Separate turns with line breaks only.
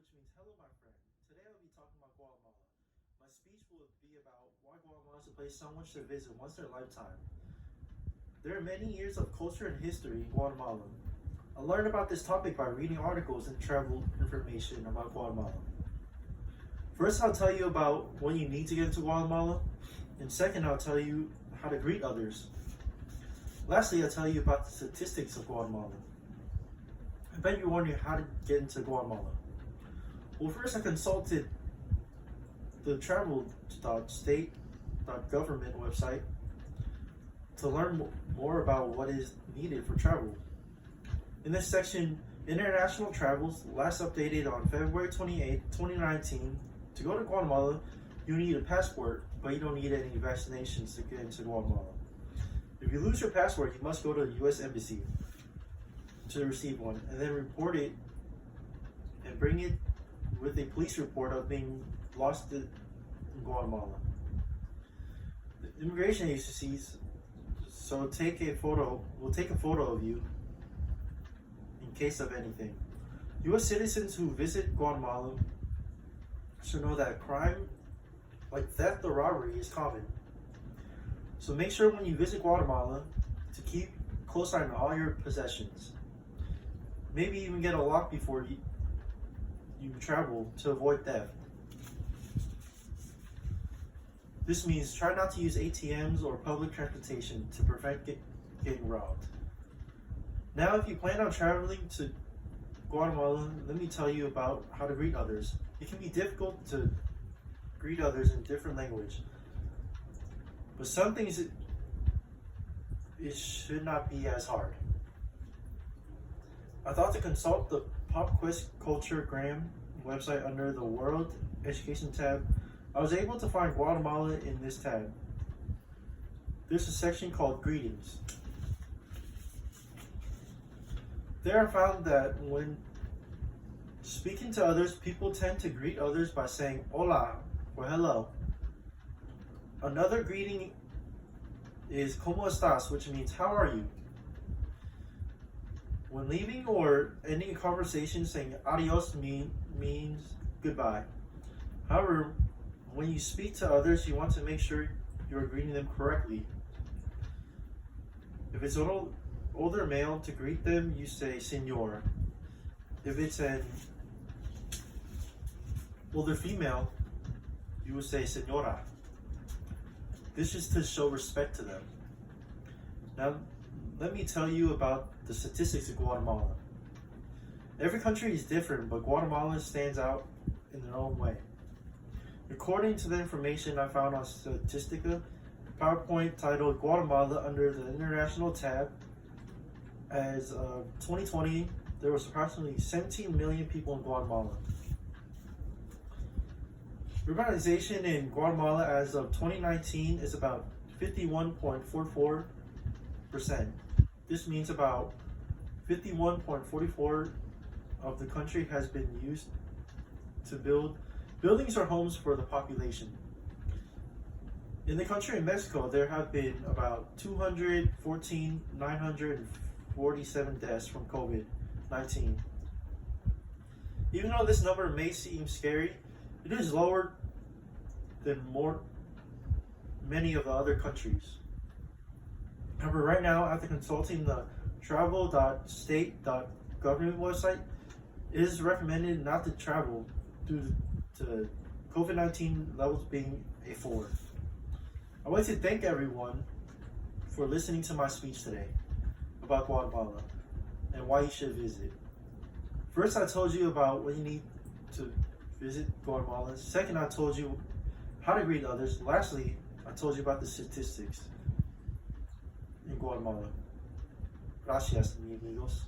which means hello, my friend. Today I'll be talking about Guatemala. My speech will be about why Guatemala is a place someone should visit once in their lifetime. There are many years of culture and history in Guatemala. I learned about this topic by reading articles and travel information about Guatemala. First, I'll tell you about when you need to get into Guatemala, and second, I'll tell you how to greet others. Lastly, I'll tell you about the statistics of Guatemala. I bet you're wondering how to get into Guatemala. Well, first I consulted the travel.state.government website to learn more about what is needed for travel. In this section, international travels, last updated on February 28, 2019. To go to Guatemala, you need a passport, but you don't need any vaccinations to get into Guatemala. If you lose your passport, you must go to the U.S. Embassy to receive one, and then report it and bring it with a police report of being lost in Guatemala. The immigration agencies will take a photo of you in case of anything. U.S. citizens who visit Guatemala should know that crime like theft or robbery is common. So make sure when you visit Guatemala to keep a close eye on all your possessions. Maybe even get a lock before you travel to avoid theft. This means try not to use ATMs or public transportation to prevent getting robbed. Now, if you plan on traveling to Guatemala, let me tell you about how to greet others. It can be difficult to greet others in different language, but some things it should not be as hard. I thought to consult the Pop Quiz Culture Gram website under the World Education tab. I was able to find Guatemala in this tab. There's a section called Greetings. There I found that when speaking to others, people tend to greet others by saying hola or hello. Another greeting is ¿Cómo estás?, which means how are you? When leaving or ending a conversation, saying adios means goodbye. However, when you speak to others, you want to make sure you're greeting them correctly. If it's an older male, to greet them, you say señor. If it's an older female, you would say señora. This is to show respect to them. Now, let me tell you about the statistics of Guatemala. Every country is different, but Guatemala stands out in their own way. According to the information I found on Statistica, PowerPoint titled Guatemala under the International tab, as of 2020, there was approximately 17 million people in Guatemala. Urbanization in Guatemala as of 2019 is about 51.44%. This means about 51.44% of the country has been used to build buildings or homes for the population. In the country of Mexico, there have been about 214,947 deaths from COVID-19. Even though this number may seem scary, it is lower than many of the other countries. However, right now, after consulting the travel.state.government website, it is recommended not to travel due to COVID-19 levels being a 4. I'd like to thank everyone for listening to my speech today about Guatemala and why you should visit. First, I told you about what you need to visit Guatemala. Second, I told you how to greet others. Lastly, I told you about the statistics in Guatemala. Gracias, mis amigos.